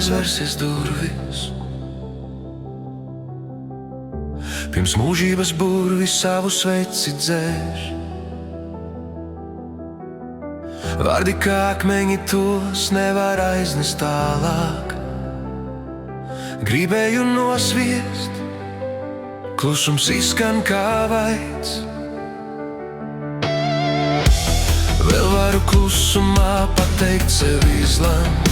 aizvērsies durvis. Pirms mūžības burvis savu sveci dzēš. Vārdi kā akmeņi, tos nevar aiznest tālāk. Gribēju nosviest, klusums izskan kā vaids. Vēl varu klusumā pateikt sev izlemt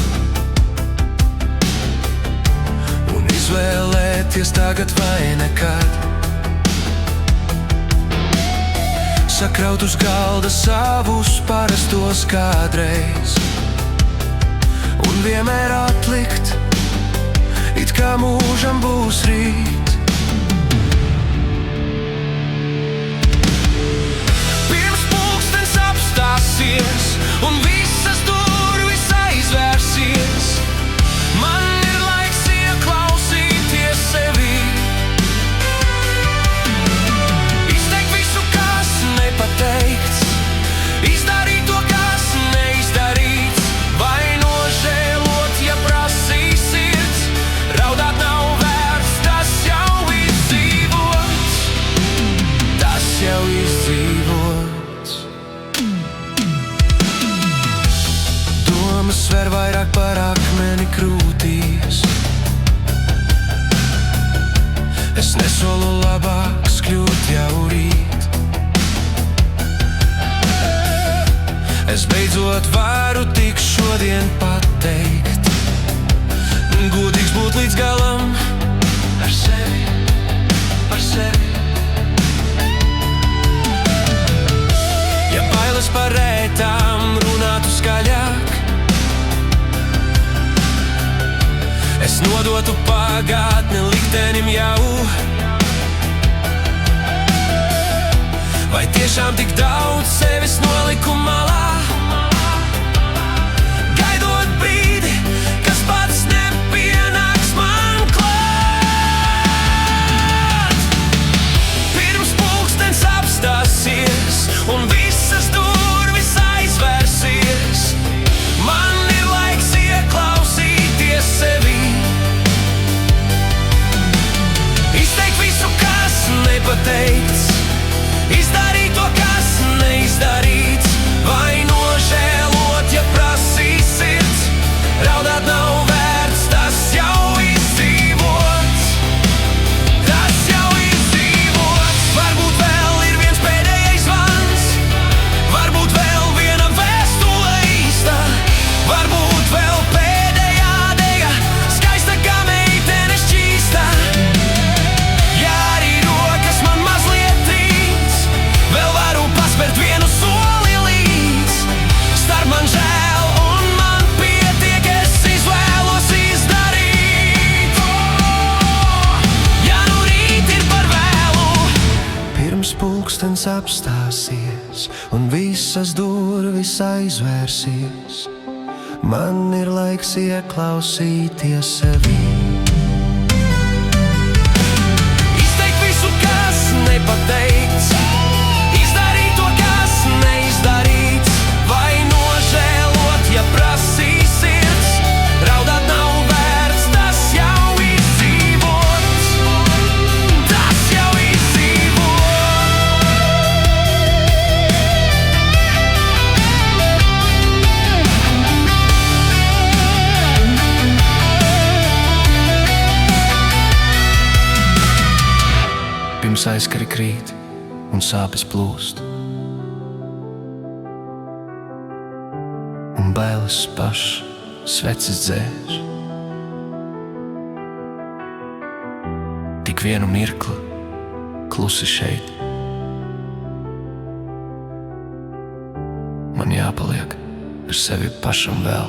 un izvēlēties tagad vai nekad. Sakraut uz galda savus parastos kādreiz un vienmēr atlikt, it kā mūžam būs rīt. Pirms pulkstens apstāsies un visas durvis aizvērsies, man ir laiks ieklausīties sevī. Izteikt visu, kas nepateikts, izdarīt to, kas neizdarīts, vai nožēlot, ja prasīs sirds. Raudāt nav vērts, tas jau izdzīvots, tas jau izdzīvots. Domas sver vairāk par akmeni krūtīs. Es nesolu labāks kļūt jau rīt. Es beidzot varu tik šodien pateikt, godīgs būt līdz galam ar sevi, par sevi. Ja bailes par ētām runātu skaļāk, es nodotu pagātni liktenim jau. Vai tiešām tik daudz sevis noliku malā, gaidot brīdi, kas pats nepienāks man klāt? Pirms pulkstens apstāsies un visas durvis aizvērsies, man ir laiks ieklausīties sevī. Izteikt visu, kas nepateikts, izdarīt to, kas neizdarīts, vai nožēlot, ja prasīs sirds. Raudāt nav vērts, tas jau izdzīvots, tas jau izdzīvots. Varbūt vēl ir viens pēdējais zvans, varbūt vēl viena vēstule īsta, varbūt vēl pēdējā dega, skaista kā meitene šķīsta. Ja arī rokas man mazliet trīc, vēl varu paspērt vienu soli līdz. Starp man žēl un man pietiek, es izvēlos izdarīt. Ja nu rīt ir par vēlu, pirms pulkstens apstāsies un visas durvis aizvērsies, man ir laiks ieklausīties sevī. Izteikt visu, kas nepateikts, izdarīt to, kas neizdarīts, vai nožēlot, ja prasīs sirds. Raudāt nav vērts, tas jau izdzīvots, tas jau izdzīvots. Pirms aizkari krīt un sāpes plūst, un bailes pašs sveces dzēš. Tik vienu mirkli klusi šeit, man jāpaliek ar sevi pašam vēl.